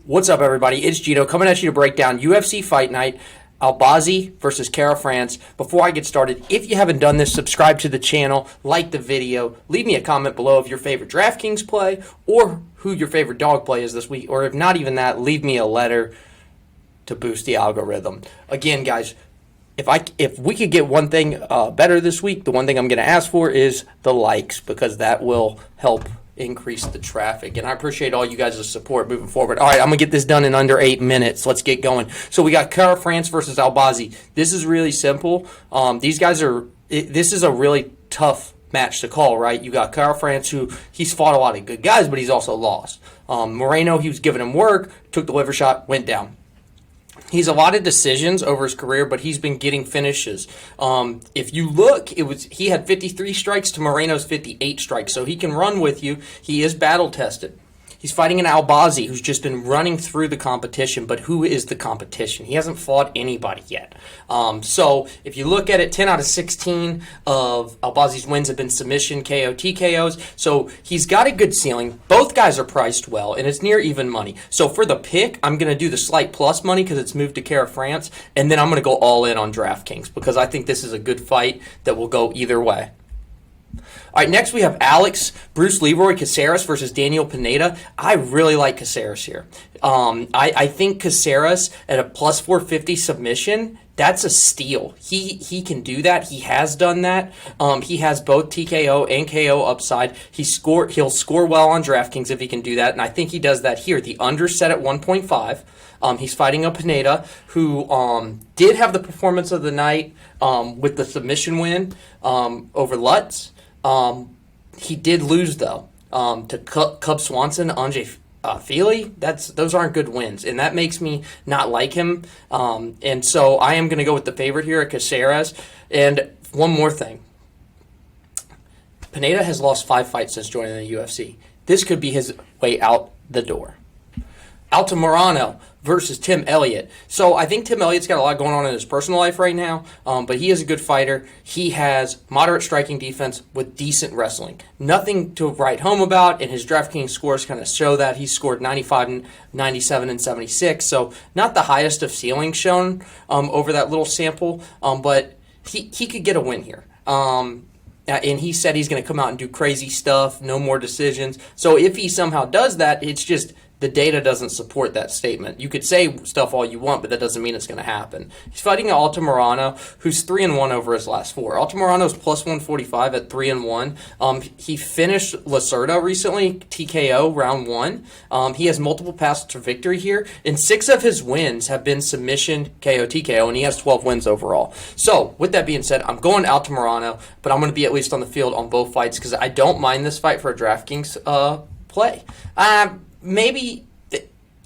What's up, everybody? It's Gino coming at you to break down UFC Fight Night, Albazi versus Kara France. Before I get started, if you haven't done this, subscribe to the channel, like the video, leave me a comment below of your favorite Draftkings play or who your favorite dog play is this week, or if not even that, leave me a letter to boost the algorithm. Again, guys, if we could get one thing better this week, the one thing I'm going to ask for is the likes, because that will help increase the traffic, and I appreciate all you guys' support moving forward. All right, I'm gonna get this done in under 8 minutes. Let's get going. So we got Kara France versus Albazi. This is really simple. This is a really tough match to call, right? You got Kara France, who he's fought a lot of good guys, but he's also lost. Moreno, he was giving him work, took the liver shot, went down. He's a lot of decisions over his career, but he's been getting finishes. If you look, he had 53 strikes to Moreno's 58 strikes, so he can run with you. He is battle tested. He's fighting an Albazi who's just been running through the competition, but who is the competition? He hasn't fought anybody yet. So if you look at it, 10 out of 16 of Albazi's wins have been submission, KO, TKOs. So he's got a good ceiling. Both guys are priced well, and it's near even money. So for the pick, I'm going to do the slight plus money because it's moved to Kara France, and then I'm going to go all in on Draftkings because I think this is a good fight that will go either way. All right, next we have Bruce Leroy Caceres versus Daniel Pineda. I really like Caceres here. I think Caceres at a plus 450 submission, that's a steal. He can do that. He has done that. He has both TKO and KO upside. He'll score well on DraftKings if he can do that, and I think he does that here. The under set at 1.5. He's fighting a Pineda who did have the performance of the night with the submission win over Lutz. He did lose, though, to Cub Swanson, Andre Feely. Those aren't good wins, and that makes me not like him. And so I am going to go with the favorite here at Caceres. And one more thing. Pineda has lost 5 fights since joining the UFC. This could be his way out the door. Altamirano versus Tim Elliott. So I think Tim Elliott's got a lot going on in his personal life right now, but he is a good fighter. He has moderate striking defense with decent wrestling. Nothing to write home about, and his DraftKings scores kind of show that. He scored 95, 97, and 76, so not the highest of ceilings shown over that little sample, but he could get a win here. And he said he's going to come out and do crazy stuff, no more decisions. So if he somehow does that, it's just the data doesn't support that statement. You could say stuff all you want, but that doesn't mean it's going to happen. He's fighting Altamirano, who's 3-1 over his last 4. Altamirano's plus 145 at 3-1. He finished Lacerda recently, TKO, round 1. He has multiple paths to victory here, and 6 of his wins have been submission, KO, TKO, and he has 12 wins overall. So, with that being said, I'm going Altamirano, but I'm going to be at least on the field on both fights because I don't mind this fight for a DraftKings play. Maybe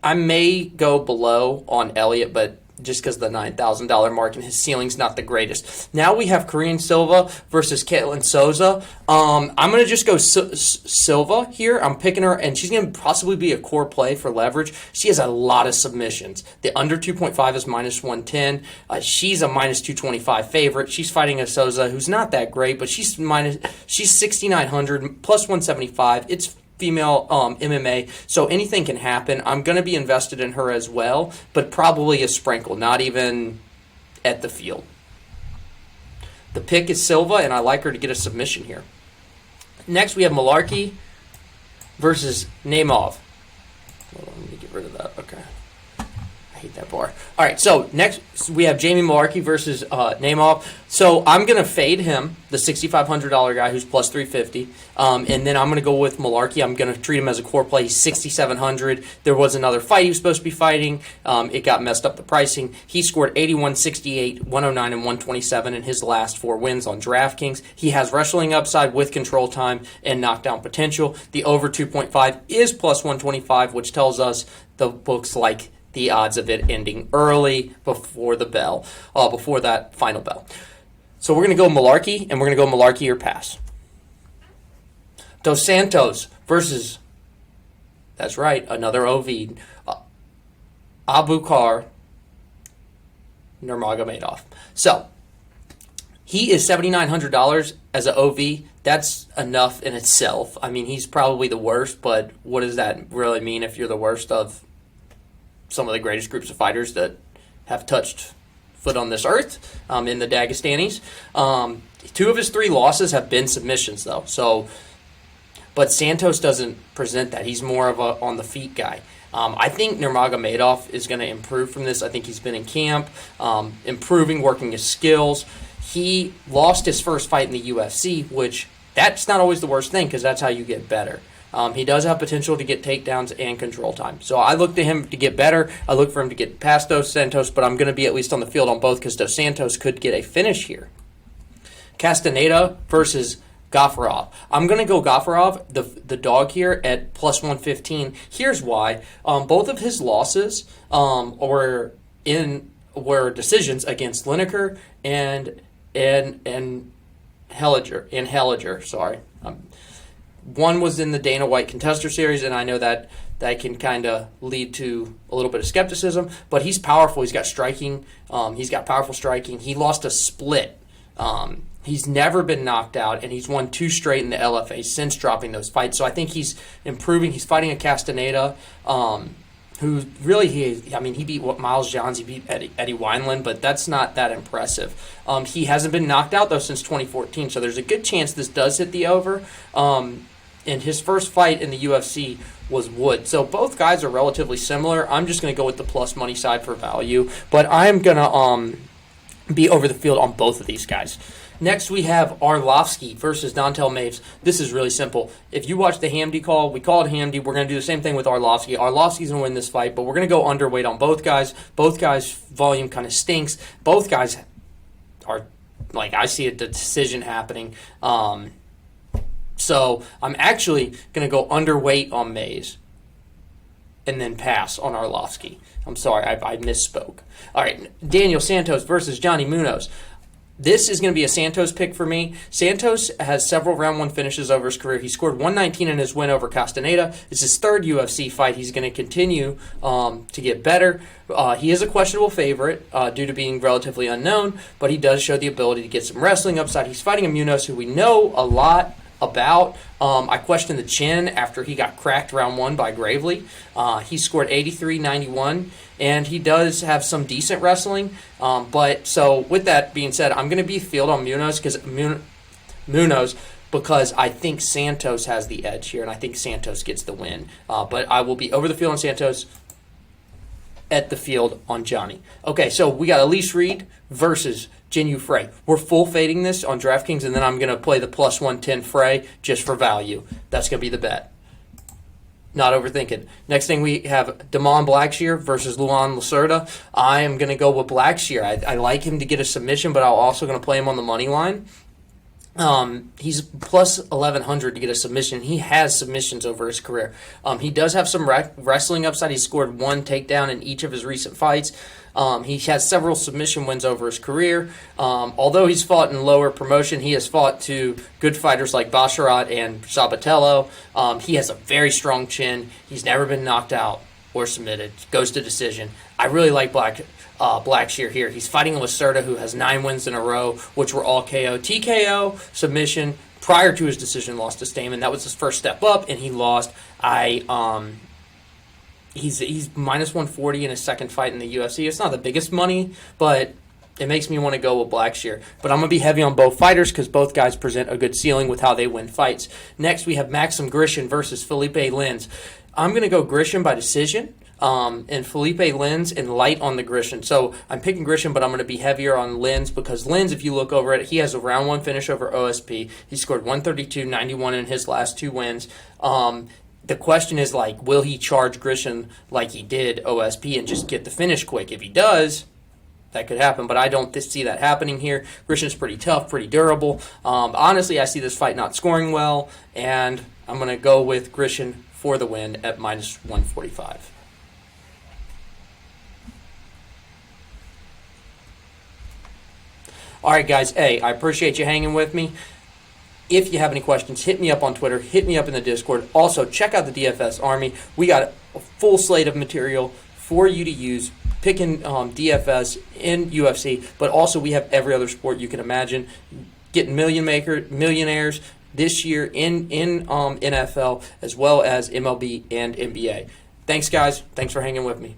I may go below on Elliott, but just because the $9,000 mark and his ceiling's not the greatest. Now we have Korean Silva versus Caitlin Souza. I'm going to just go Silva here. I'm picking her, and she's going to possibly be a core play for leverage. She has a lot of submissions. The under 2.5 is minus 110. She's a minus 225 favorite. She's fighting a Souza who's not that great, but she's 6,900 plus 175. It's female MMA, so anything can happen. I'm going to be invested in her as well, but probably a sprinkle, not even at the field. The pick is Silva, and I like her to get a submission here. Next, we have Malarkey versus Nemov. Hold on, let me get rid of that. Okay. I hate that bar. All right, so next we have Jamie Malarkey versus Nemov. So I'm going to fade him, the $6,500 guy who's plus 350. And then I'm going to go with Malarkey. I'm going to treat him as a core play. He's 6,700. There was another fight he was supposed to be fighting. It got messed up the pricing. He scored 81, 68, 109, and 127 in his last 4 wins on DraftKings. He has wrestling upside with control time and knockdown potential. The over 2.5 is plus 125, which tells us the books like the odds of it ending early before the bell, before that final bell. So we're going to go Malarkey, and we're going to go Malarkey or pass. Dos Santos versus, that's right, another Ovid, Abukar Nurmagomedov. So he is $7,900 as an OV. That's enough in itself. I mean, he's probably the worst, but what does that really mean if you're the worst of some of the greatest groups of fighters that have touched foot on this earth in the Dagestanis. 2 of his 3 losses have been submissions, though. But Santos doesn't present that. He's more of a on the feet guy. I think Nurmagomedov is going to improve from this. I think he's been in camp, improving, working his skills. He lost his first fight in the UFC, which that's not always the worst thing because that's how you get better. He does have potential to get takedowns and control time. So I look to him to get better. I look for him to get past Dos Santos, but I'm going to be at least on the field on both because Dos Santos could get a finish here. Castaneda versus Gafurov. I'm going to go Gafurov, the dog here, at plus 115. Here's why. Both of his losses were decisions against Lineker and Helliger. Sorry. One was in the Dana White Contester Series, and I know that can kind of lead to a little bit of skepticism, but he's powerful. He's got striking. He's got powerful striking. He lost a split. He's never been knocked out, and he's won 2 straight in the LFA since dropping those fights. So I think he's improving. He's fighting a Castaneda, who really he beat Miles Johns, he beat Eddie Wineland, but that's not that impressive. He hasn't been knocked out though since 2014, so there's a good chance this does hit the over. And his first fight in the UFC was Wood. So both guys are relatively similar. I'm just going to go with the plus money side for value, but I'm going to be over the field on both of these guys. Next, we have Arlovsky versus Dontel Maves. This is really simple. If you watch the Hamdy call, we call it Hamdy. We're going to do the same thing with Arlovsky. Arlovsky's going to win this fight, but we're going to go underweight on both guys. Both guys' volume kind of stinks. Both guys are, I see the decision happening. So I'm actually going to go underweight on Maves and then pass on Arlovsky. I'm sorry, I misspoke. All right, Daniel Santos versus Johnny Munoz. This is going to be a Santos pick for me. Santos has several round 1 finishes over his career. He scored 119 in his win over Castaneda. It's his 3rd UFC fight. He's going to continue to get better. He is a questionable favorite due to being relatively unknown, but he does show the ability to get some wrestling upside. He's fighting a Munoz who we know a lot about. I questioned the chin after he got cracked round 1 by Gravely. He scored 83-91, and he does have some decent wrestling. But so with that being said, I'm going to be field on Munoz because I think Santos has the edge here, and I think Santos gets the win. But I will be over the field on Santos, at the field on Johnny. Okay, so we got Elise Reed versus Jinyu Frey. We're full fading this on DraftKings, and then I'm going to play the plus 110 Frey just for value. That's going to be the bet. Not overthinking. Next thing we have Damon Blackshear versus Luan Lacerda. I am going to go with Blackshear. I like him to get a submission, but I'm also going to play him on the money line. He's plus 1,100 to get a submission. He has submissions over his career. He does have some wrestling upside. He scored 1 takedown in each of his recent fights. He has several submission wins over his career. Although he's fought in lower promotion, he has fought to good fighters like Basharat and Sabatello. He has a very strong chin. He's never been knocked out or submitted. Goes to decision. I really like Blackshear here. He's fighting Lacerda, who has 9 wins in a row, which were all KO. TKO, submission, prior to his decision loss to Stamen. That was his first step up, and he lost. He's minus 140 in his second fight in the UFC. It's not the biggest money, but it makes me want to go with Blackshear. But I'm going to be heavy on both fighters because both guys present a good ceiling with how they win fights. Next, we have Maxim Grishin versus Felipe Lins. I'm going to go Grishin by decision. And Felipe Lins and light on the Grishin. So I'm picking Grishin, but I'm going to be heavier on Lins because Lins, if you look over it, he has a round 1 finish over OSP. He scored 132-91 in his last 2 wins. The question is, will he charge Grishin like he did OSP and just get the finish quick? If he does, that could happen, but I don't see that happening here. Grishin's pretty tough, pretty durable. Honestly, I see this fight not scoring well, and I'm going to go with Grishin for the win at minus 145. All right, guys. Hey, I appreciate you hanging with me. If you have any questions, hit me up on Twitter. Hit me up in the Discord. Also, check out the DFS Army. We got a full slate of material for you to use, picking DFS in UFC, but also we have every other sport you can imagine. Getting millionaires this year in NFL, as well as MLB and NBA. Thanks, guys. Thanks for hanging with me.